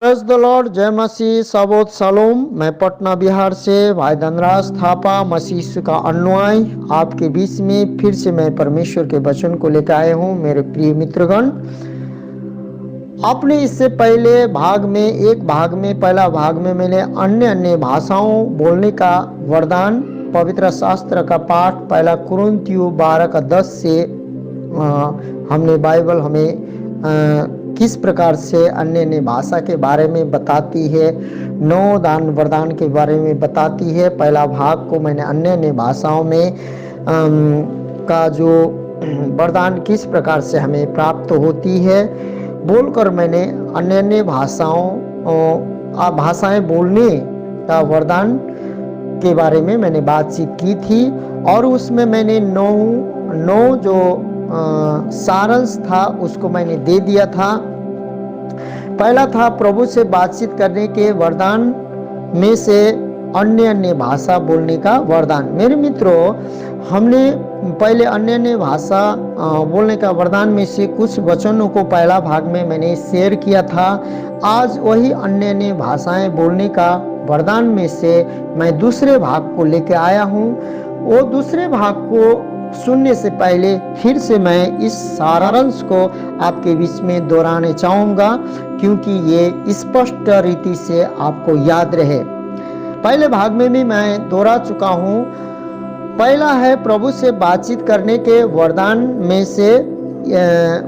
Praise the Lord, जय मसीह, सबोत Salom. मैं पटना बिहार से भाई धनराज थापा मसीह यीशु का अनुयायी आपके बीच में फिर से मैं परमेश्वर के वचन को लेकर आए हूँ। मेरे प्रिय मित्रगण, आपने इससे पहले पहला भाग में मैंने अन्य अन्य भाषाओं बोलने का वरदान, पवित्र शास्त्र का पाठ पहला कुरिन्थियों 12:10 से हमने बाइबल हमें किस प्रकार से अन्य अन्य भाषा के बारे में बताती है, 9 दान वरदान के बारे में बताती है। पहला भाग को मैंने अन्य अन्य भाषाओं में का जो वरदान किस प्रकार से हमें प्राप्त होती है बोलकर मैंने अन्य अन्य भाषाएं बोलने का वरदान के बारे में मैंने बातचीत की थी और उसमें मैंने नौ जो सारांश था उसको मैंने दे दिया था। पहला था प्रभु से बातचीत करने के वरदान में से अन्य अन्य भाषा बोलने का वरदान। मेरे मित्रों, हमने पहले अन्य अन्य भाषा बोलने का वरदान में से कुछ वचनों को पहला भाग में मैंने शेयर किया था। आज वही अन्य अन्य भाषाएं बोलने का वरदान में से मैं दूसरे भाग को लेकर आया हूँ। वो दूसरे भाग को सुनने से पहले फिर से मैं इस सारांश को आपके बीच में दोहराने चाहूँगा, क्योंकि ये स्पष्ट रीति से आपको याद रहे। पहले भाग में भी मैं दोहरा चुका हूँ। पहला है प्रभु से बातचीत करने के वरदान में से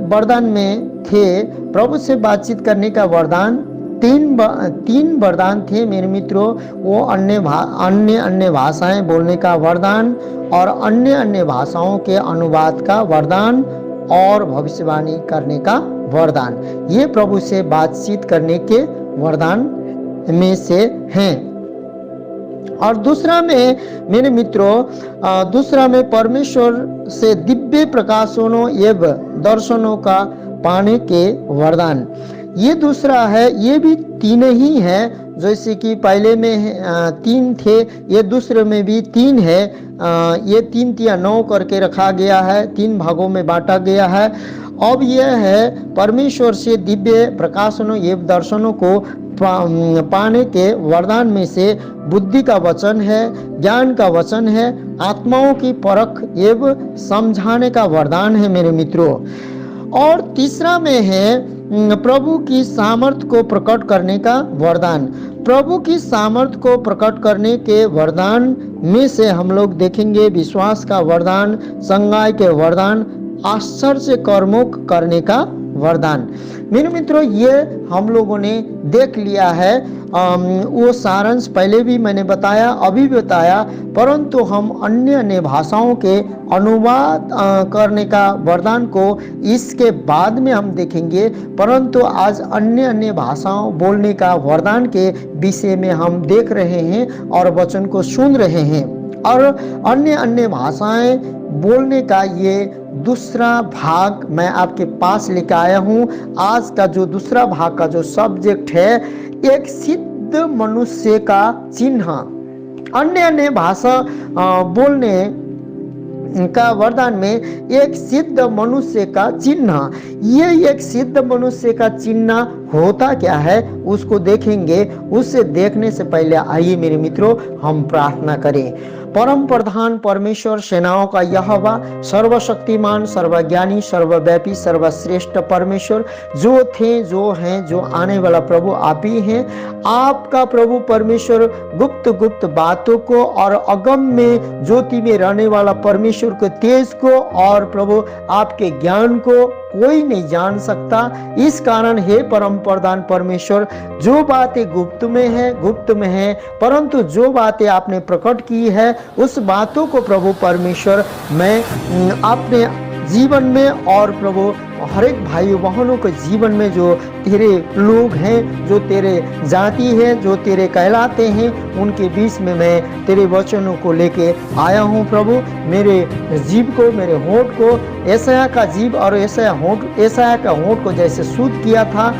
वरदान में थे। प्रभु से बातचीत करने का वरदान तीन वरदान थे मेरे मित्रों। वो अन्य भाषाएं बोलने का वरदान और अन्य अन्य भाषाओं के अनुवाद का वरदान और भविष्यवाणी करने का वरदान। ये प्रभु से बातचीत करने के वरदान में से हैं। और दूसरा में मेरे मित्रों, दूसरा में परमेश्वर से दिव्य प्रकाशनों एवं दर्शनों का पाने के वरदान। ये दूसरा है। ये भी तीन ही है, जैसे कि पहले में 3 थे, ये दूसरे में भी 3 है। ये 3 या 9 करके रखा गया है, 3 भागों में बांटा गया है। अब यह है परमेश्वर से दिव्य प्रकाशनों एवं दर्शनों को पाने के वरदान में से बुद्धि का वचन है, ज्ञान का वचन है, आत्माओं की परख एवं समझाने का वरदान है मेरे मित्रों। और तीसरा में है प्रभु की सामर्थ को प्रकट करने का वरदान। प्रभु की सामर्थ को प्रकट करने के वरदान में से हम लोग देखेंगे विश्वास का वरदान, संगाय के वरदान, आश्चर्य से कर्मों करने का वरदान। मेरे मित्रों, ये हम लोगों ने देख लिया है। वो सारांश पहले भी मैंने बताया, अभी बताया, परंतु हम अन्य अन्य भाषाओं के अनुवाद करने का वरदान को इसके बाद में हम देखेंगे। परंतु आज अन्य अन्य भाषाओं बोलने का वरदान के विषय में हम देख रहे हैं और वचन को सुन रहे हैं। और अन्य अन्य भाषाएं बोलने का ये दूसरा भाग मैं आपके पास लेकर आया हूँ। आज का जो दूसरा भाग का जो सब्जेक्ट है, एक सिद्ध मनुष्य का चिन्ह। अन्य अन्य भाषा बोलने का वरदान में एक सिद्ध मनुष्य का चिन्ह। ये एक सिद्ध मनुष्य का चिन्ह होता क्या है उसको देखेंगे। उससे देखने से पहले आइए मेरे मित्रों हम प्रार्थना करें। परम प्रधान परमेश्वर, सेनाओं का यहोवा, सर्वशक्तिमान, सर्वज्ञानी, सर्वव्यापी, सर्वश्रेष्ठ परमेश्वर, जो थे, जो हैं, जो आने वाला प्रभु आप ही हैं। आपका प्रभु परमेश्वर गुप्त गुप्त बातों को और अगम में ज्योति में रहने वाला परमेश्वर के तेज को और प्रभु आपके ज्ञान को कोई नहीं जान सकता। इस कारण हे परम प्रधान परमेश्वर, जो बातें गुप्त में है, परंतु जो बातें आपने प्रकट की है उस बातों को प्रभु परमेश्वर मैं अपने जीवन में और प्रभु हर एक भाई बहनों के जीवन में जो तेरे लोग हैं, जो तेरे जाति है, जो तेरे कहलाते हैं, उनके बीच में मैं तेरे वचनों को लेके आया हूँ। प्रभु मेरे जीव को, मेरे होंठ को, यशायाह का जीव और यशायाह का होंठ को जैसे शुद्ध किया था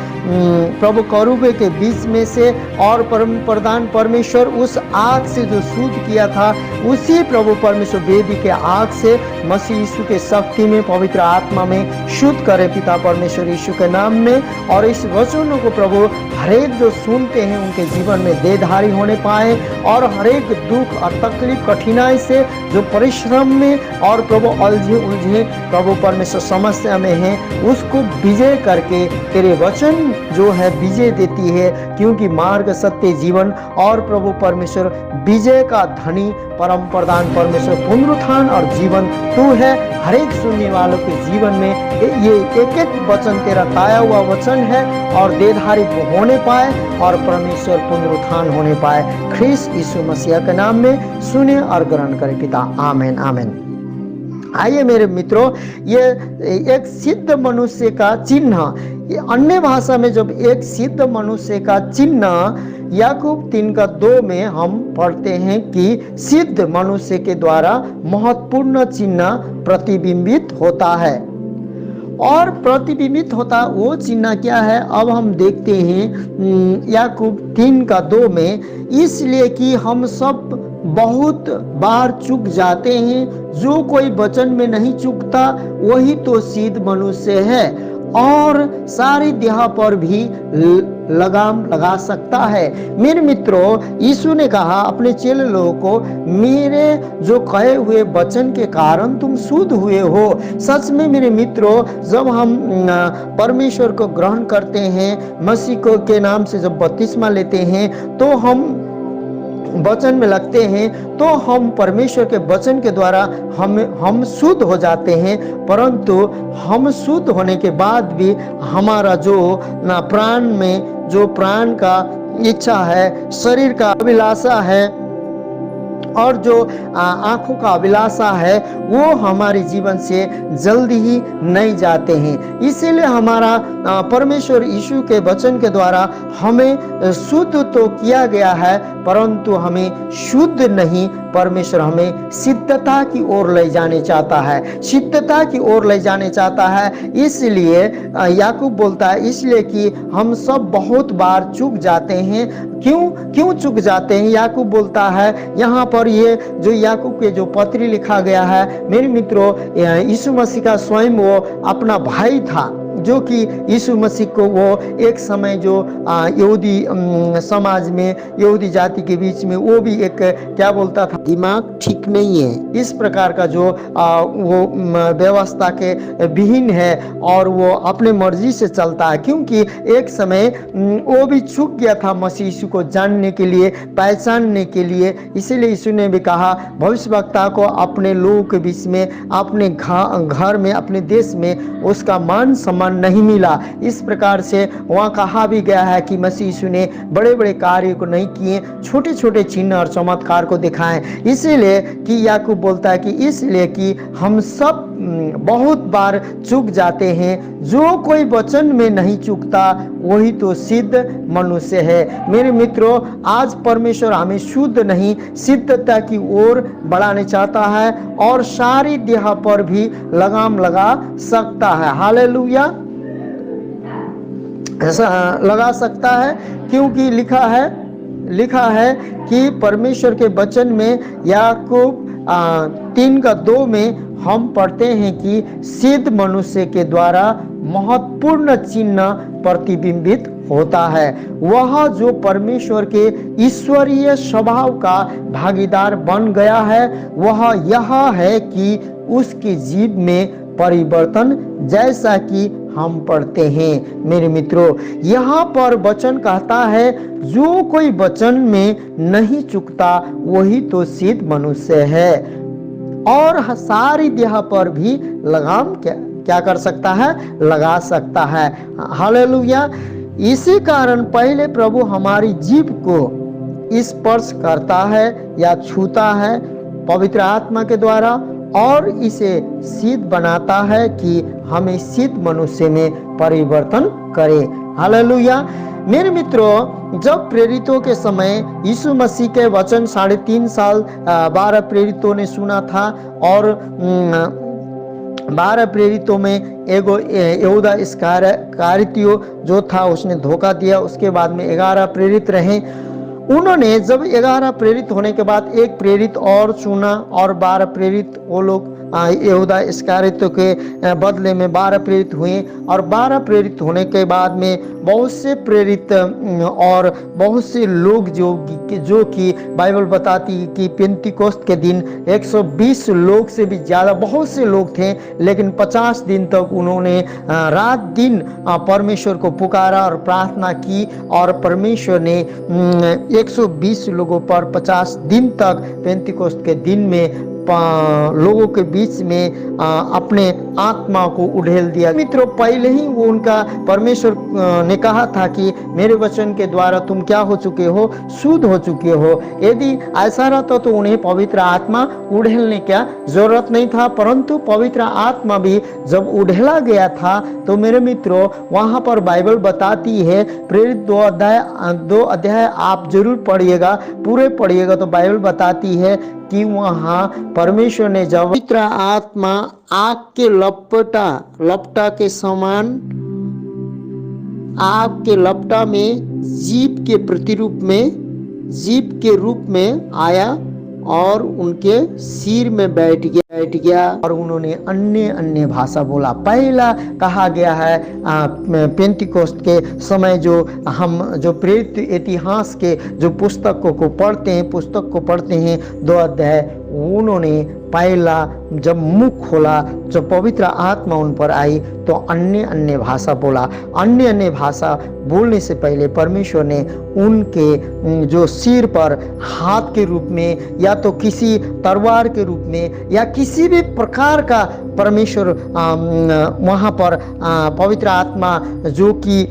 प्रभु करूबे के बीच में से, और परम प्रधान परमेश्वर उस आग से जो शुद्ध किया था, उसी प्रभु परमेश्वर वेदी के आग से मसीह यीशु के शक्ति में, पवित्र आत्मा में शुद्ध करे पिता परमेश्वर यीशु के नाम में। और इस वचनों को प्रभु हर एक जो सुनते हैं उनके जीवन में देहधारी होने पाए, और हर एक दुख और तकलीफ कठिनाई से जो परिश्रम में और प्रभु उलझे प्रभु परमेश्वर समस्या में है, उसको विजय करके तेरे वचन जो है विजय देती है, क्योंकि मार्ग सत्य जीवन और प्रभु परमेश्वर विजय का धनी परम प्रधान परमेश्वर पुनरुत्थान और जीवन तू है। हर एक सुनने वालों के जीवन में ये एक एक वचन तेरा ताया हुआ वचन है, और देहधारी होने पाए और परमेश्वर पुनरुत्थान होने पाए। ख्रीस्त यीशु मसीह के नाम में सुने और ग्रहण करें पिता, आमेन आमेन। आइए मेरे मित्रों, ये एक सिद्ध मनुष्य का चिन्ह, अन्य भाषा में जब एक सिद्ध मनुष्य का चिन्ह याकूब 3:2 में हम पढ़ते हैं कि सिद्ध मनुष्य के द्वारा महत्वपूर्ण चिन्ह प्रतिबिंबित होता है। और प्रतिबिंबित होता वो चिन्ह क्या है, अब हम देखते हैं याकूब 3:2 में, इसलिए कि हम सब बहुत बार चूक जाते हैं, जो कोई वचन में नहीं चूकता वही तो सिद्ध मनुष्य है और सारी देह पर भी लगाम लगा सकता है। मेरे मित्रों, यीशु ने कहा अपने चेले लोगों को, मेरे जो कहे हुए वचन के कारण तुम शुद्ध हुए हो। सच में मेरे मित्रों, जब हम परमेश्वर को ग्रहण करते हैं, मसीह को के नाम से जब बपतिस्मा लेते हैं, तो हम वचन में लगते हैं, तो हम परमेश्वर के वचन के द्वारा हम शुद्ध हो जाते हैं। परंतु हम शुद्ध होने के बाद भी हमारा जो प्राण में जो प्राण का इच्छा है, शरीर का अभिलाषा है और जो आंखों का अभिलाषा है, वो हमारे जीवन से जल्दी ही नहीं जाते हैं। इसीलिए हमारा परमेश्वर यीशु के वचन के द्वारा हमें शुद्ध तो किया गया है, परंतु हमें शुद्ध नहीं, परमेश्वर हमें सिद्धता की ओर ले जाने चाहता है, सिद्धता की ओर ले जाने चाहता है। इसलिए याकूब बोलता है, इसलिए कि हम सब बहुत बार चूक जाते हैं। क्यों चूक जाते हैं? याकूब बोलता है, यहाँ पर ये जो याकूब के जो पत्री लिखा गया है, मेरे मित्रों, यीशु मसीह का स्वयं वो अपना भाई था, जो कि यीशु मसीह को वो एक समय जो यहूदी समाज में, यहूदी जाति के बीच में, वो भी एक क्या बोलता था, दिमाग ठीक नहीं है, इस प्रकार का जो वो व्यवस्था के विहीन है और वो अपने मर्जी से चलता है। क्योंकि एक समय वो भी चूक गया था मसीह यीशु को जानने के लिए, पहचानने के लिए। इसीलिए यीशु ने भी कहा भविष्यवक्ता को अपने लोगों के बीच में, अपने घर में, अपने देश में उसका मान सम्मान नहीं मिला। इस प्रकार से वहाँ कहा भी गया है कि मसीह यीशु ने बड़े बड़े कार्य को नहीं किए, छोटे छोटे चिन्ह और चमत्कार को दिखाएं। इसीलिए कि याकूब बोलता है कि इसलिए कि हम सब बहुत बार चूक जाते हैं, जो कोई वचन में नहीं चूकता वही तो सिद्ध मनुष्य है। मेरे मित्रों, आज परमेश्वर हमें शुद्ध नहीं, सिद्धता की ओर बढ़ाने चाहता है और सारी देह पर भी लगाम लगा सकता है। हालेलुया, ऐसा लगा सकता है, क्योंकि लिखा है कि परमेश्वर के वचन में याकूब 3:2 में हम पढ़ते हैं कि सिद्ध मनुष्य के द्वारा महत्वपूर्ण चिन्ह प्रतिबिंबित होता है। वह जो परमेश्वर के ईश्वरीय स्वभाव का भागीदार बन गया है, वह यह है कि उसकी जीव में परिवर्तन, जैसा कि हम पढ़ते हैं। मेरे मित्रों, यहाँ पर वचन कहता है, जो कोई वचन में नहीं चूकता वही तो सिद्ध मनुष्य है और सारी देह पर भी लगाम क्या कर सकता है, लगा सकता है। हालेलुया। इसी कारण पहले प्रभु हमारी जीभ को स्पर्श करता है या छूता है पवित्र आत्मा के द्वारा और इसे सिद्ध बनाता है कि हमें सिद्ध मनुष्य में परिवर्तन करे। हालेलुया। मेरे मित्रों, जब प्रेरितों के समय यीशु मसीह के वचन 3.5 साल 12 प्रेरितों ने सुना था और 12 प्रेरितों में एगो यहूदा इस्करियोती जो था उसने धोखा दिया। उसके बाद में 11 प्रेरित रहे। उन्होंने जब 11 प्रेरित होने के बाद एक प्रेरित और चुना और 12 प्रेरित वो लोग यहूदा इस्करियोती के बदले में 12 प्रेरित हुए, और 12 प्रेरित होने के बाद में बहुत से प्रेरित और बहुत से लोग जो कि बाइबल बताती है कि पेंतिकोस्त के दिन 120 लोग से भी ज़्यादा बहुत से लोग थे, लेकिन 50 दिन तक उन्होंने रात दिन परमेश्वर को पुकारा और प्रार्थना की, और परमेश्वर ने 120 लोगों पर 50 दिन तक पेंतिकोस्त के दिन में लोगों के बीच में अपने आत्मा को उड़ेल दिया। मित्रों, पहले ही वो उनका परमेश्वर ने कहा था कि मेरे वचन के द्वारा तुम क्या हो चुके हो, शुद्ध हो चुके हो। यदि ऐसा रहता तो उन्हें पवित्र आत्मा उड़ेलने की जरूरत नहीं था, परंतु पवित्र आत्मा भी जब उड़ेला गया था तो मेरे मित्रों वहां पर बाइबल बताती है, प्रेरित 2 अध्याय आप जरूर पढ़िएगा, पूरे पढ़िएगा, तो बाइबल बताती है कि वहां परमेश्वर ने जब पवित्र आत्मा आग के लपटा के समान आग के लपटा में जीव के प्रतिरूप में जीव के रूप में आया और उनके सिर में बैठ गया और उन्होंने अन्य भाषा बोला। पहला कहा गया है पेंतिकोस्त के समय, जो प्रेरित इतिहास के जो पुस्तक को पढ़ते हैं 2 अध्याय, उन्होंने पहला जब मुख खोला, जब पवित्र आत्मा उन पर आई तो अन्य भाषा बोला। अन्य भाषा बोलने से पहले परमेश्वर ने उनके जो सिर पर हाथ के रूप में या तो किसी तलवार के रूप में या किसी भी प्रकार का परमेश्वर वहाँ पर पवित्र आत्मा जो कि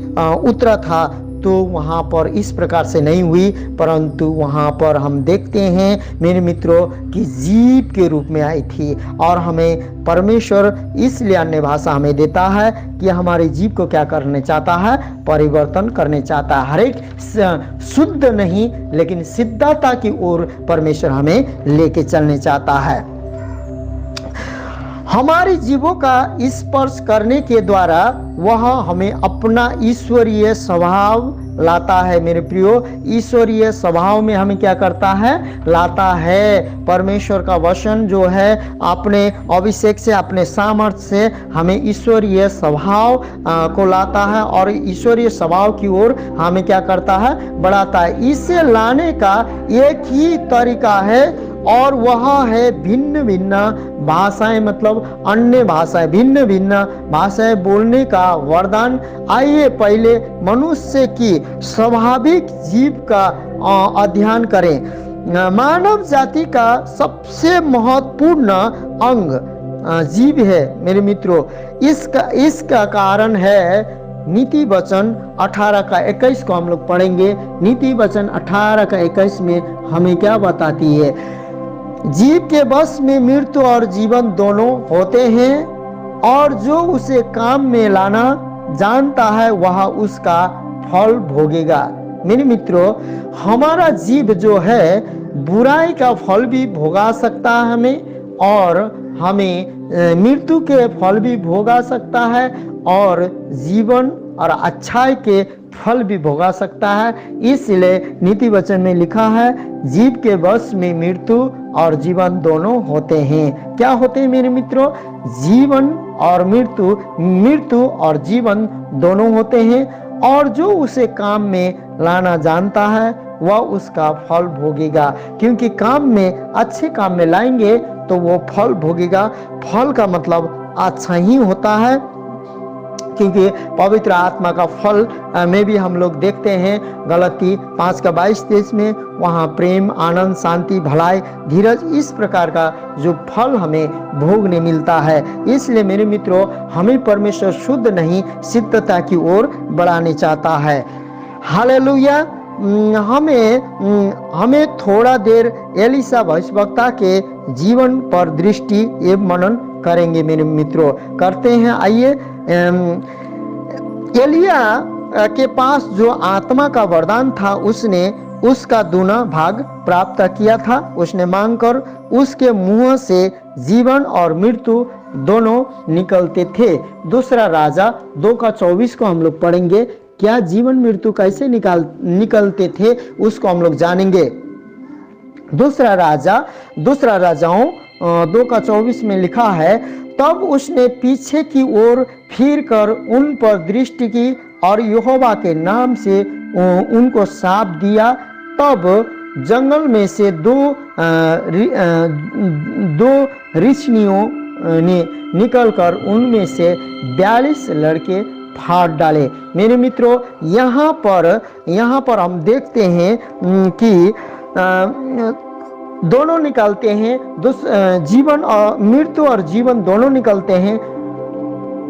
उतरा था, तो वहाँ पर इस प्रकार से नहीं हुई, परंतु वहाँ पर हम देखते हैं मेरे मित्रों कि जीव के रूप में आई थी। और हमें परमेश्वर इसलिए अन्य भाषा हमें देता है कि हमारे जीव को क्या करने चाहता है, परिवर्तन करने चाहता है। हर एक शुद्ध नहीं लेकिन सिद्धता की ओर परमेश्वर हमें लेके चलने चाहता है। हमारे जीवों का स्पर्श करने के द्वारा वह हमें अपना ईश्वरीय स्वभाव लाता है। मेरे प्रियो, ईश्वरीय स्वभाव में हमें क्या करता है, लाता है। परमेश्वर का वचन जो है अपने अभिषेक से, अपने सामर्थ्य से हमें ईश्वरीय स्वभाव को लाता है और ईश्वरीय स्वभाव की ओर हमें क्या करता है, बढ़ाता है। इसे लाने का एक ही तरीका है और वह है भिन्न भिन्न भाषाएं, मतलब अन्य भाषाएं, भिन्न भिन्न भाषाएं बोलने का वरदान। आइए पहले मनुष्य की स्वाभाविक जीव का अध्ययन करें। मानव जाति का सबसे महत्वपूर्ण अंग जीव है मेरे मित्रों। इसका कारण है नीति वचन 18 का 21 को हम लोग पढ़ेंगे। नीति वचन 18 का 21 में हमें क्या बताती है, जीव के वश में मृत्यु और जीवन दोनों होते हैं और जो उसे काम में लाना जानता है वह उसका फल भोगेगा। मेरे मित्रों, हमारा जीव जो है बुराई का फल भी भोगा सकता है हमें, और हमें मृत्यु के फल भी भोगा सकता है और जीवन और अच्छाई के फल भी भोगा सकता है। इसलिए नीति वचन में लिखा है, जीव के वश में मृत्यु और जीवन दोनों होते हैं। क्या होते हैं मेरे मित्रों, जीवन और मृत्यु, मृत्यु और जीवन दोनों होते हैं, और जो उसे काम में लाना जानता है वह उसका फल भोगेगा। क्योंकि काम में, अच्छे काम में लाएंगे तो वो फल भोगेगा। फल का मतलब अच्छा ही होता है, क्योंकि पवित्र आत्मा का फल में भी हम लोग देखते हैं गलती 5 का 22-23 में, वहाँ प्रेम, आनंद, शांति, भलाई, धीरज, इस प्रकार का जो फल हमें भोगने मिलता है। इसलिए मेरे मित्रों, हमें परमेश्वर शुद्ध नहीं सिद्धता की ओर बढ़ाने चाहता है। हालेलुया। हमें थोड़ा देर एलिशा भविष्यवक्ता के जीवन पर दृष्टि एवं मनन करेंगे मेरे मित्रों। करते हैं, आइए। एलिया के पास जो आत्मा का वरदान था उसने उसका दूना भाग प्राप्त किया था। उसने मांगकर उसके मुंह से जीवन और मृत्यु दोनों निकलते थे। दूसरा राजा 2 का 24 को हम लोग पढ़ेंगे। क्या जीवन मृत्यु कैसे निकलते थे उसको हम लोग जानेंगे। दूसरा राजाओं 2:24 में लिखा है, तब उसने पीछे की ओर फिर कर उन पर दृष्टि की और यहोवा के नाम से उनको शाप दिया। तब जंगल में से दो ऋषियों ने निकलकर उनमें से 42 लड़के फाड़ डाले। मेरे मित्रों, यहाँ पर हम देखते हैं कि दोनों निकलते हैं, जीवन और मृत्यु और जीवन दोनों निकलते हैं।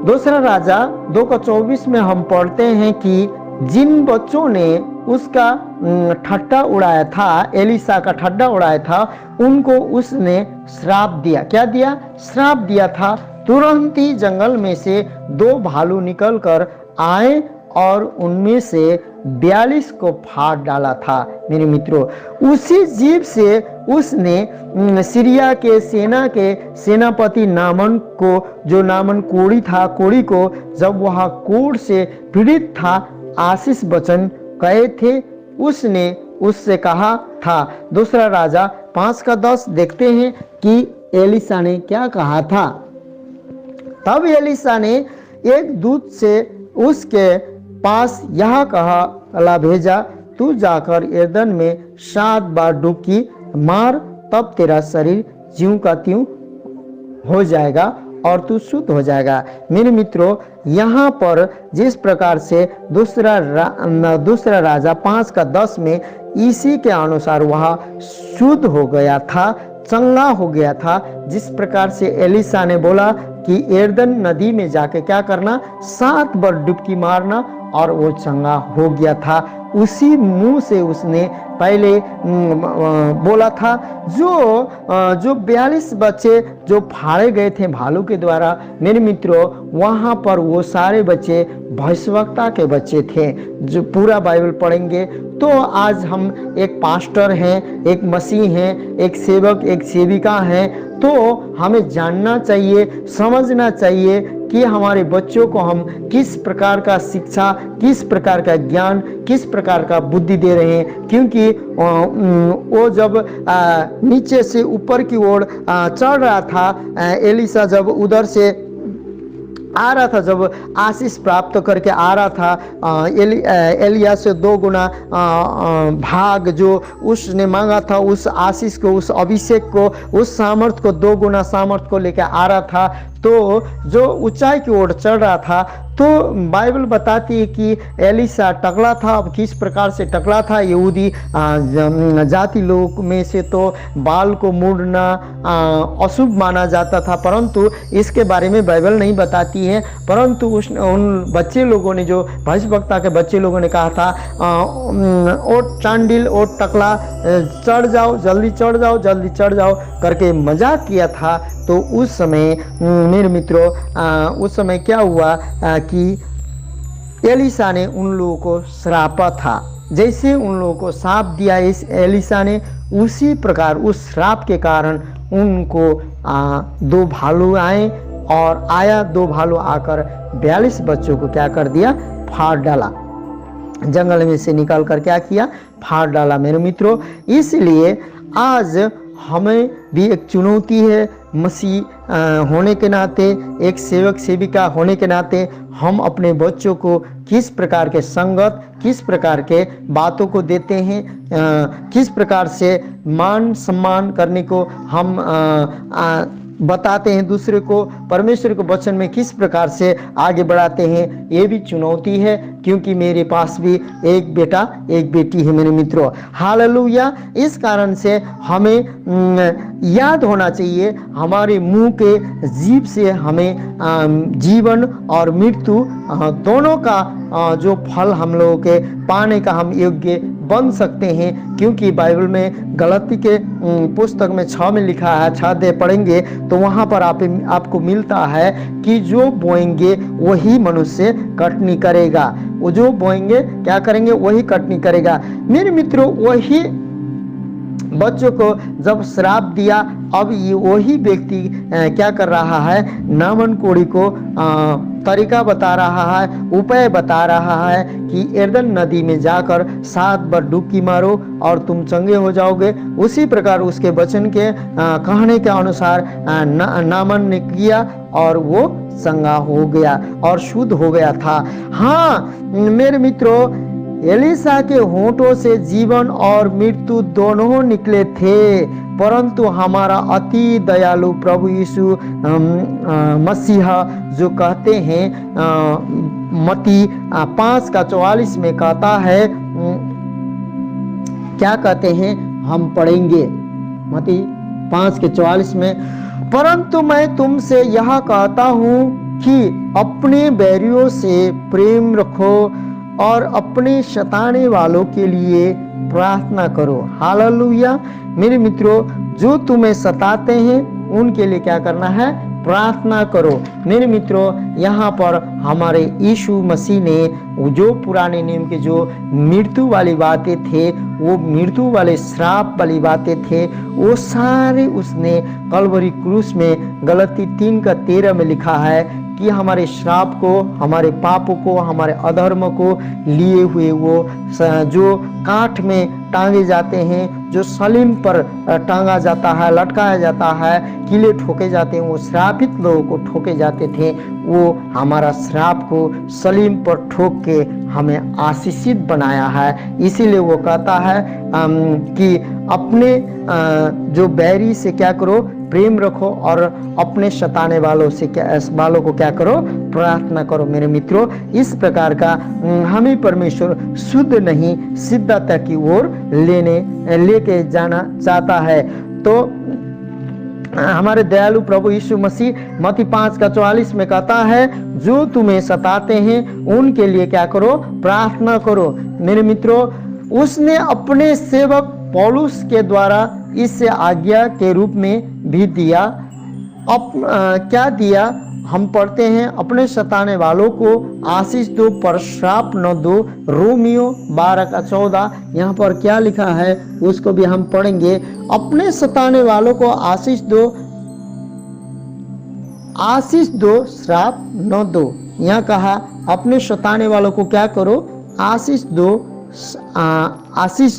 दूसरा राजा 2:24 में हम पढ़ते हैं कि जिन बच्चों ने उसका ठट्टा उड़ाया था, एलिसा का ठट्टा उड़ाया था, उनको उसने श्राप दिया। क्या दिया? श्राप दिया था। तुरंत ही जंगल में से 2 भालू निकल कर आए और उनमें से 42 को फाड़ डाला था। मेरे मित्रों, उसी जीव से उसने सीरिया के सेनापति नामन को, जो नामन कोढ़ी को जब वह कोढ़ से पीड़ित था, आशीष वचन कहे थे, उसने उससे कहा था। दूसरा राजा 5:10 देखते हैं कि एलिसा ने क्या कहा था। तब एलिसा ने एक दूत से उसके पास यह कहा भेजा, तू जाकर यरदन में 7 बार डुबकी मार, तब तेरा शरीर ज्यों का त्यों हो जाएगा और तू शुद्ध हो जाएगा। मेरे मित्रों, यहाँ पर जिस प्रकार से दूसरा राजा 5:10 में इसी के अनुसार वह शुद्ध हो गया था, चंगा हो गया था। जिस प्रकार से एलिसा ने बोला कि यरदन नदी में जाके क्या करना, 7 बार डुबकी मारना, और वो चंगा हो गया था। उसी मुंह से उसने पहले बोला था। जो 42 बच्चे जो फाड़े गए थे भालू के द्वारा, मेरे मित्रों, वहाँ पर वो सारे बच्चे भविष्यवक्ता के बच्चे थे। जो पूरा बाइबल पढ़ेंगे तो आज हम एक पास्टर हैं, एक मसीह हैं, एक सेवक, एक सेविका हैं, तो हमें जानना चाहिए, समझना चाहिए कि हमारे बच्चों को हम किस प्रकार का शिक्षा, किस प्रकार का ज्ञान, किस प्रकार का बुद्धि दे रहे हैं। क्योंकि वो जब नीचे से ऊपर की ओर चढ़ रहा था, एलिसा जब उधर से आ रहा था, जब आशीष प्राप्त करके आ रहा था, एलिया से 2 गुना भाग जो उसने मांगा था, उस आशीष को, उस अभिषेक को, उस सामर्थ को, 2 गुना सामर्थ को लेकर आ रहा था। तो जो ऊंचाई की ओर चढ़ रहा था, तो बाइबल बताती है कि एलिसा टकला था। अब किस प्रकार से टकला था? यहूदी जाति लोग में से तो बाल को मुड़ना अशुभ माना जाता था, परंतु इसके बारे में बाइबल नहीं बताती है। परंतु उन बच्चे लोगों ने, जो भविष्यवक्ता के बच्चे लोगों ने कहा था, ओ चांडिल, ओ टकला, चढ़ जाओ, जल्दी चढ़ जाओ, जल्दी चढ़ जाओ करके मजाक किया था। तो उस समय मेरे मित्रों, उस समय क्या हुआ कि एलिसा ने उन लोगों को श्रापा था। जैसे उन लोगों को श्राप दिया इस एलिसा ने, उसी प्रकार उस श्राप के कारण उनको 2 भालू आए, और 2 भालू आकर 42 बच्चों को क्या कर दिया? फाड़ डाला। जंगल में से निकाल कर क्या किया? फाड़ डाला। मेरे मित्रों, इसलिए आज हमें भी एक चुनौती है, मसीह होने के नाते, एक सेवक सेविका होने के नाते, हम अपने बच्चों को किस प्रकार के संगत, किस प्रकार के बातों को देते हैं, किस प्रकार से मान सम्मान करने को हम बताते हैं दूसरे को, परमेश्वर के वचन में किस प्रकार से आगे बढ़ाते हैं, ये भी चुनौती है। क्योंकि मेरे पास भी एक बेटा, एक बेटी है मेरे मित्रों। हालेलुया। इस कारण से हमें याद होना चाहिए, हमारे मुंह के जीभ से हमें जीवन और मृत्यु दोनों का जो फल हम लोगों के पाने का हम योग्य बन सकते हैं। क्योंकि बाइबल में गलती के पुस्तक में 6 में लिखा है, 6 पढ़ेंगे तो वहाँ पर आपको मिलता है कि जो बोएंगे वही मनुष्य कटनी करेगा। वो जो बोएंगे क्या करेंगे? वही कटनी करेगा। मेरे मित्रों, वही बच्चों को जब श्राप दिया, अब ये वही व्यक्ति क्या कर रहा है? नामन कोढ़ी को तरीका बता रहा है, उपाय बता रहा है कि यरदन नदी में जाकर 7 बार डुबकी मारो और तुम चंगे हो जाओगे। उसी प्रकार उसके वचन के कहने के अनुसार नामान ने किया और वो चंगा हो गया और शुद्ध हो गया था। हाँ मेरे मित्रों, एलिशा के होठों से जीवन और मृत्यु दोनों निकले थे, परंतु हमारा अति दयालु प्रभु यीशु मसीह जो कहते हैं मत्ती 5:44 में कहता है, क्या कहते हैं हम पढ़ेंगे मत्ती 5:44 में, परंतु मैं तुमसे यह कहता हूँ कि अपने बैरियों से प्रेम रखो और अपने सताने वालों के लिए प्रार्थना करो। हालेलुया। मेरे मित्रों, जो तुम्हें सताते हैं उनके लिए क्या करना है? प्रार्थना करो। मेरे मित्रों, यहाँ पर हमारे यीशु मसीह ने जो पुराने नियम के जो मृत्यु वाली बातें थे, वो मृत्यु वाले श्राप वाली बातें थे, वो सारे उसने कलवरी क्रूस में गलती 3:13 में लिखा है कि हमारे श्राप को, हमारे पापों को, हमारे अधर्म को लिए हुए वो जो काठ में टांगे जाते हैं, जो सलीम पर टांगा जाता है, लटकाया जाता है, किले ठोके जाते हैं, वो श्रापित लोगों को ठोके जाते थे, वो हमारा श्राप को सलीम पर ठोक के हमें आशीषित बनाया है। इसीलिए वो कहता है कि अपने जो बैरी से क्या करो? प्रेम रखो और अपने सताने वालों को क्या करो? प्रार्थना करो। मेरे मित्रों, इस प्रकार का हमें परमेश्वर शुद्ध नहीं सिद्धता की ओर लेके जाना चाहता है। तो हमारे दयालु प्रभु यीशु मसीह मत्ती 5:44 में कहता है, जो तुम्हें सताते हैं उनके लिए क्या करो? प्रार्थना करो। मेरे मित्रों, उसने अपने सेवक पौलुस के द्वारा इस आज्ञा के रूप में भी दिया। क्या दिया? हम पढ़ते हैं, अपने सताने वालों को आशीष दो पर श्राप न दो। रोमियो 12:14 यहाँ पर क्या लिखा है उसको भी हम पढ़ेंगे। अपने सताने वालों को आशीष दो श्राप न दो। यहाँ कहा अपने सताने वालों को क्या करो? आशीष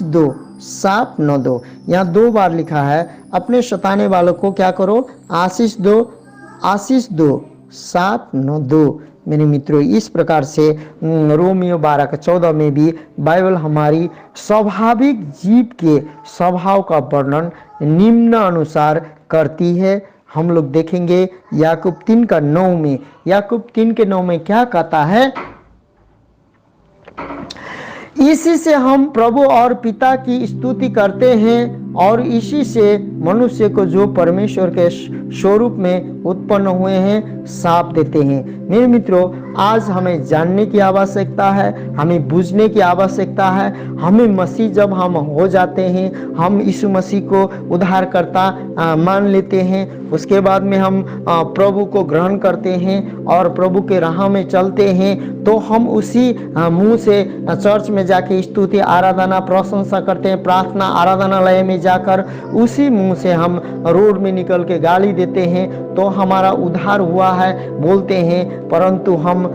दो श्राप न दो। यहाँ 2 बार लिखा है, अपने सताने वालों को क्या करो? आशीष दो श्राप न दो। मेरे मित्रों, इस प्रकार से रोमियो 12:14 में भी बाइबल हमारी स्वाभाविक जीव के स्वभाव का वर्णन निम्न अनुसार करती है। हम लोग देखेंगे याकूब 3:9 में। याकूब 3:9 में क्या कहता है? इसी से हम प्रभु और पिता की स्तुति करते हैं और इसी से मनुष्य को जो परमेश्वर के स्वरूप में उत्पन्न हुए हैं साप देते हैं। मेरे मित्रों, आज हमें जानने की आवश्यकता है, हमें बूझने की आवश्यकता है। हमें मसीह जब हम हो जाते हैं, हम यीशु मसीह को उद्धारकर्ता मान लेते हैं, उसके बाद में हम प्रभु को ग्रहण करते हैं और प्रभु के राह में चलते हैं, तो हम उसी मुंह से चर्च में जाके स्तुति आराधना प्रशंसा करते हैं, प्रार्थना आराधनालय में जाकर उसी मुंह से हम रोड में निकल के गाली देते हैं, तो हमारा उद्धार हुआ है बोलते हैं। परंतु हम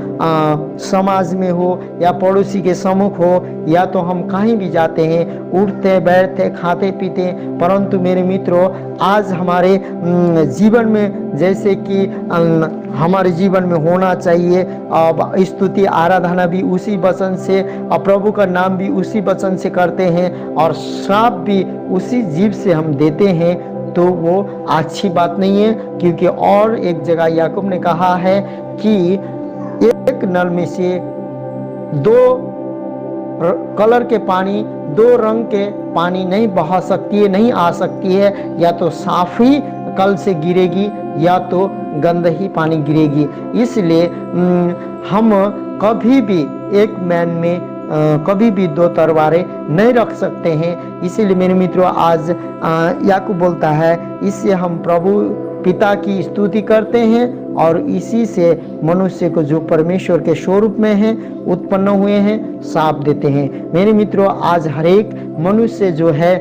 समाज में हो या पड़ोसी के सम्मुख हो या तो हम कहीं भी जाते हैं, उठते बैठते खाते पीते, परंतु मेरे मित्रों, आज हमारे जीवन में जैसे कि हमारे जीवन में होना चाहिए, अब स्तुति आराधना भी उसी वचन से और प्रभु का नाम भी उसी वचन से करते हैं और श्राप भी उसी जीव से हम देते हैं, तो वो अच्छी बात नहीं है। क्योंकि और एक जगह याकूब ने कहा है कि एक नल में से 2 कलर के पानी, 2 रंग के पानी नहीं बहा सकती है, नहीं आ सकती है, या तो साफ ही कल से गिरेगी या तो गंदा ही पानी गिरेगी। इसलिए हम कभी भी एक मैन में कभी भी 2 तलवारें नहीं रख सकते हैं। इसीलिए मेरे मित्रों, आज याकूब बोलता है, इससे हम प्रभु पिता की स्तुति करते हैं और इसी से मनुष्य को जो परमेश्वर के स्वरूप में हैं उत्पन्न हुए हैं साप देते हैं। मेरे मित्रों, आज हर एक मनुष्य जो है,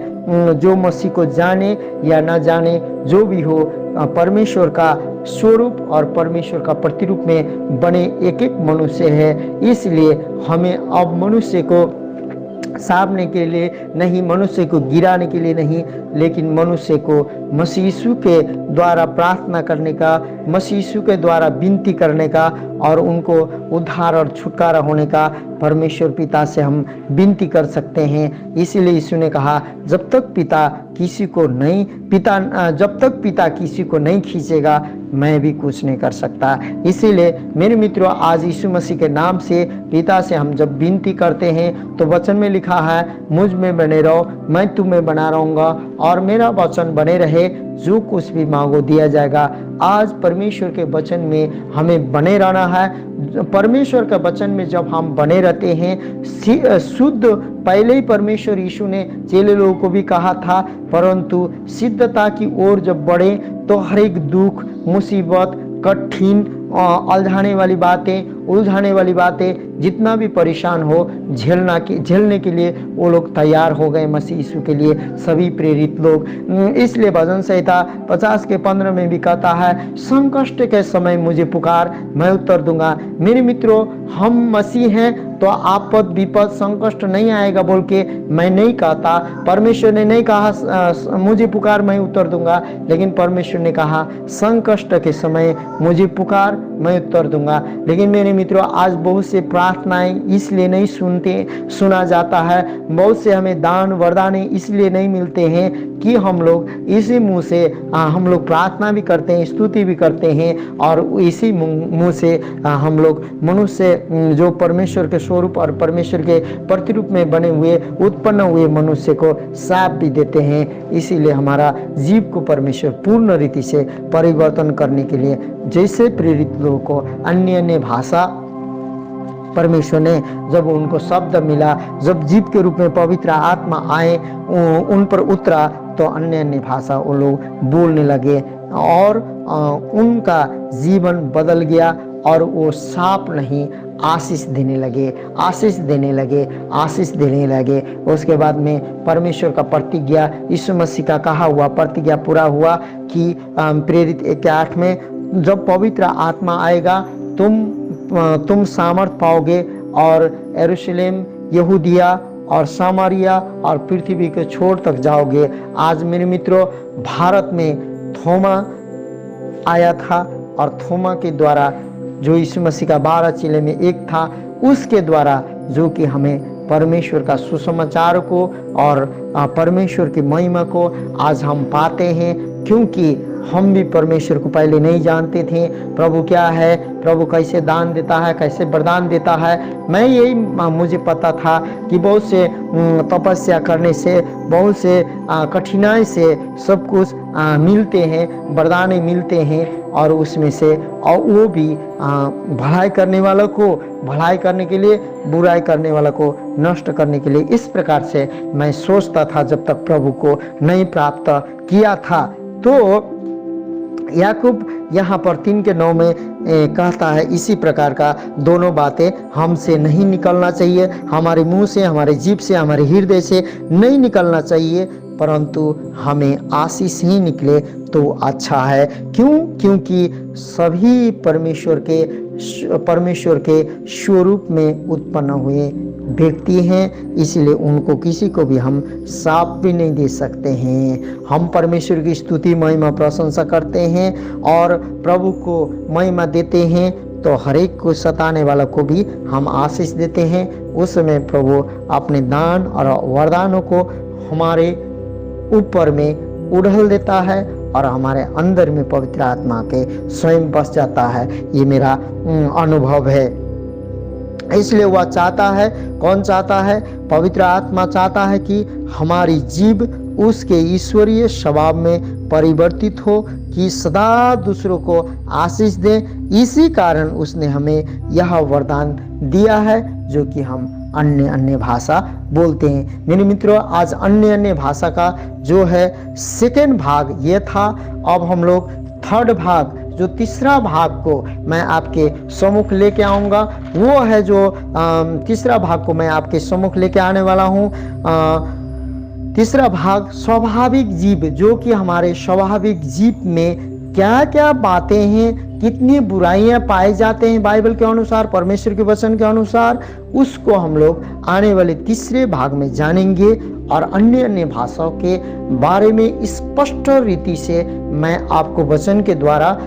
जो मसीह को जाने या ना जाने, जो भी हो, परमेश्वर का स्वरूप और परमेश्वर का प्रतिरूप में बने एक एक मनुष्य है। इसलिए हमें अब मनुष्य को साधने के लिए नहीं, मनुष्य को गिराने के लिए नहीं, लेकिन मनुष्य को मसीह यीशु के द्वारा प्रार्थना करने का, मसीह यीशु के द्वारा विनती करने का और उनको उद्धार और छुटकारा होने का परमेश्वर पिता से हम विनती कर सकते हैं। इसीलिए यीशु ने कहा, जब तक पिता किसी को नहीं खींचेगा मैं भी कुछ नहीं कर सकता। इसीलिए मेरे मित्रों, आज यीशु मसीह के नाम से पिता से हम जब विनती करते हैं तो वचन में लिखा है, मुझ में बने रहो, मैं तुम्हें बना रहूंगा और मेरा वचन बने रहे, जो कुछ भी मांगो दिया जाएगा। आज परमेश्वर के वचन में हमें बने रहना है। परमेश्वर के वचन में जब हम बने रहते हैं शुद्ध, पहले ही परमेश्वर यीशु ने चेले लोगों को भी कहा था, परंतु सिद्धता की ओर जब बढ़े तो हर एक दुख, मुसीबत, कठिन, उलझाने वाली बातें जितना भी परेशान हो झेलने के लिए वो लोग तैयार हो गए मसीह यीशु के लिए, सभी प्रेरित लोग। इसलिए भजन संहिता 50:15 में भी कहता है, संकट के समय मुझे पुकार, मैं उत्तर दूंगा। मेरे मित्रों, हम मसीह हैं तो आपद विपद संकट नहीं आएगा बोल के मैं नहीं कहता। परमेश्वर ने नहीं कहा मुझे पुकार मैं उत्तर दूंगा, लेकिन परमेश्वर ने कहा संकट के समय मुझे पुकार मैं उत्तर दूंगा। लेकिन मेरे मित्रों, आज बहुत से प्रार्थनाएं इसलिए नहीं सुना जाता है, बहुत से हमें दान वरदान इसलिए नहीं मिलते हैं कि हम लोग इसी मुंह से हम लोग प्रार्थना भी करते हैं, स्तुति भी करते हैं और इसी मुंह से हम लोग मनुष्य जो परमेश्वर के स्वरूप और परमेश्वर के प्रतिरूप में बने हुए उत्पन्न हुए मनुष्य को साथ भी देते हैं। इसीलिए हमारा जीव को परमेश्वर पूर्ण रीति से परिवर्तन करने के लिए, जैसे प्रेरित लोगों को अन्य भाषा परमेश्वर ने जब उनको शब्द मिला, जब जीव के रूप में पवित्र आत्मा आए उन पर उतरा, तो अन्य भाषा वो लोग बोलने लगे और उनका जीवन बदल गया और वो साप नहीं आशीष देने लगे। उसके बाद में परमेश्वर का प्रतिज्ञा, यीशु मसीह का कहा हुआ प्रतिज्ञा पूरा हुआ कि प्रेरित 1:8 में, जब पवित्र आत्मा आएगा तुम सामर्थ पाओगे और यरूशलेम, यहूदिया और सामरिया और पृथ्वी के छोर तक जाओगे। आज मेरे मित्रों, भारत में थोमा आया था और थोमा के द्वारा, जो यीशु मसीह का 12 चेले में एक था, उसके द्वारा जो कि हमें परमेश्वर का सुसमाचार को और परमेश्वर की महिमा को आज हम पाते हैं, क्योंकि हम भी परमेश्वर को पहले नहीं जानते थे। प्रभु क्या है, प्रभु कैसे दान देता है, कैसे वरदान देता है, मैं यही मुझे पता था कि बहुत से तपस्या करने से, बहुत से कठिनाई से सब कुछ मिलते हैं, वरदान मिलते हैं और उसमें से और वो भी भलाई करने वालों को भलाई करने के लिए, बुराई करने वालों को नष्ट करने के लिए। इस प्रकार से मैं सोचता था जब तक प्रभु को नहीं प्राप्त किया था। तो याकूब यहाँ पर 3:9 में कहता है, इसी प्रकार का दोनों बातें हमसे नहीं निकलना चाहिए, हमारे मुंह से, हमारे जीभ से, हमारे हृदय से नहीं निकलना चाहिए, परंतु हमें आशीष ही निकले तो अच्छा है। क्यों? क्योंकि सभी परमेश्वर के स्वरूप में उत्पन्न हुए व्यक्ति हैं, इसलिए उनको किसी को भी हम साप भी नहीं दे सकते हैं। हम परमेश्वर की स्तुति, महिमा, प्रशंसा करते हैं और प्रभु को महिमा देते हैं, तो हर एक को सताने वाला को भी हम आशीष देते हैं। उस समय प्रभु अपने दान और वरदानों को हमारे ऊपर में उड़ेल देता है और हमारे अंदर में पवित्र आत्मा के स्वयं बस जाता है। ये मेरा अनुभव है। इसलिए वह चाहता है, कौन चाहता है? पवित्र आत्मा चाहता है कि हमारी जीभ उसके ईश्वरीय स्वभाव में परिवर्तित हो, कि सदा दूसरों को आशीष दे। इसी कारण उसने हमें यह वरदान दिया है, जो कि हम अन्य भाषा बोलते हैं। मेरे मित्रों, आज अन्य भाषा का जो है सेकेंड भाग ये था। अब हम लोग थर्ड भाग, जो तीसरा भाग को मैं आपके सम्मुख लेके आऊँगा, वो है जो तीसरा भाग को मैं आपके सम्मुख लेके आने वाला हूँ। तीसरा भाग स्वाभाविक जीव, जो कि हमारे स्वाभाविक जीव में क्या क्या बातें हैं, कितनी बुराइयां पाए जाते हैं बाइबल के अनुसार, परमेश्वर के वचन के अनुसार, उसको हम लोग आने वाले तीसरे भाग में जानेंगे। और अन्य अन्य भाषाओं के बारे में स्पष्ट रीति से मैं आपको वचन के द्वारा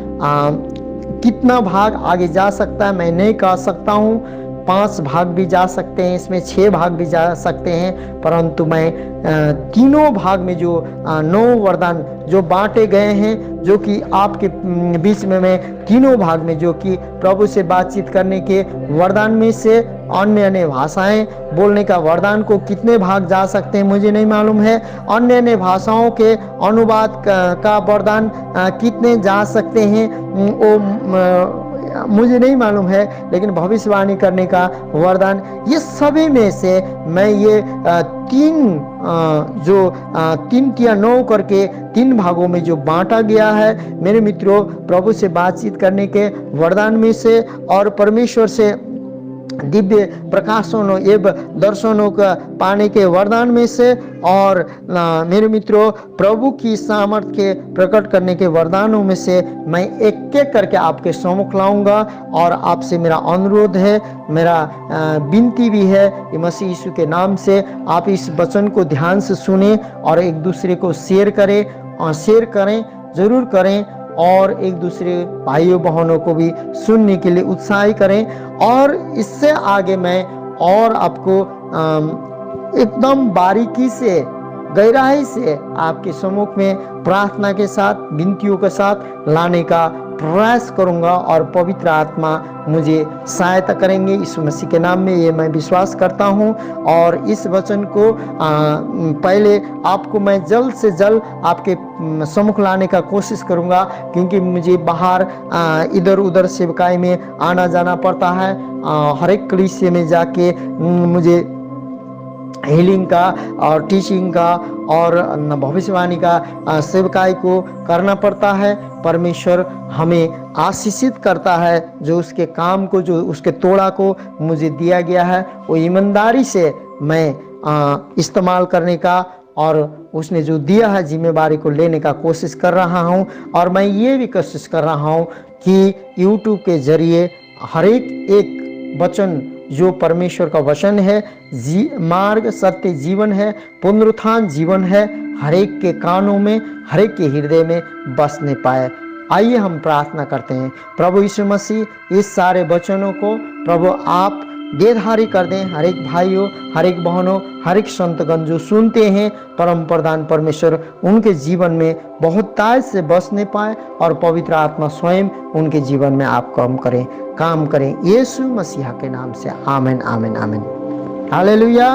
कितना भाग आगे जा सकता है मैं नहीं कह सकता हूँ। 5 भाग भी जा सकते हैं, इसमें 6 भाग भी जा सकते हैं, परंतु मैं तीनों भाग में जो 9 वरदान जो बांटे गए हैं, जो कि आपके बीच में मैं तीनों भाग में जो कि प्रभु से बातचीत करने के वरदान में से अन्य अन्य भाषाएं बोलने का वरदान को कितने भाग जा सकते हैं मुझे नहीं मालूम है। अन्य अन्य भाषाओं के अनुवाद का वरदान कितने जा सकते हैं वो मुझे नहीं मालूम है, लेकिन भविष्यवाणी करने का वरदान, ये सभी में से मैं ये 3 या 9 करके 3 भागों में जो बांटा गया है मेरे मित्रों, प्रभु से बातचीत करने के वरदान में से और परमेश्वर से दिव्य प्रकाशनों एवं दर्शनों का पाने के वरदान में से, और मेरे मित्रों प्रभु की सामर्थ्य के प्रकट करने के वरदानों में से मैं एक एक करके आपके सम्मुख लाऊंगा। और आपसे मेरा अनुरोध है, मेरा विनती भी है कि मसीह यीशु के नाम से आप इस वचन को ध्यान से सुने और एक दूसरे को शेयर करें जरूर करें, और एक दूसरे भाइयों बहनों को भी सुनने के लिए उत्साहित करें। और इससे आगे मैं और आपको एकदम बारीकी से गहराई से आपके सम्मुख में प्रार्थना के साथ विनतियों के साथ लाने का प्रयास करूंगा, और पवित्र आत्मा मुझे सहायता करेंगे। यीशु मसीह के नाम में ये मैं विश्वास करता हूं। और इस वचन को पहले आपको मैं जल्द से जल्द आपके सम्मुख लाने का कोशिश करूंगा, क्योंकि मुझे बाहर इधर उधर सेवकाई में आना जाना पड़ता है। हर एक कलीसिया में जाके मुझे हीलिंग का और टीचिंग का और भविष्यवाणी का सेवकाई को करना पड़ता है। परमेश्वर हमें आशीषित करता है, जो उसके काम को, जो उसके तोड़ा को मुझे दिया गया है, वो ईमानदारी से मैं इस्तेमाल करने का और उसने जो दिया है जिम्मेवारी को लेने का कोशिश कर रहा हूँ। और मैं ये भी कोशिश कर रहा हूँ कि यूट्यूब के जरिए हर एक वचन जो परमेश्वर का वचन है, मार्ग सत्य जीवन है, पुनरुत्थान जीवन है, हर एक के कानों में, हर एक के हृदय में बसने पाए। आइए हम प्रार्थना करते हैं। प्रभु यीशु मसीह इस सारे वचनों को प्रभु आप देधारी कर दें, हर एक भाइयों, हर एक बहनों, हर एक संतगण जो सुनते हैं, परम प्रधान परमेश्वर उनके जीवन में बहुत ताज से बसने पाए, और पवित्र आत्मा स्वयं उनके जीवन में आप काम करें यीशु मसीह के नाम से। आमीन आमीन आमीन। हालेलुया।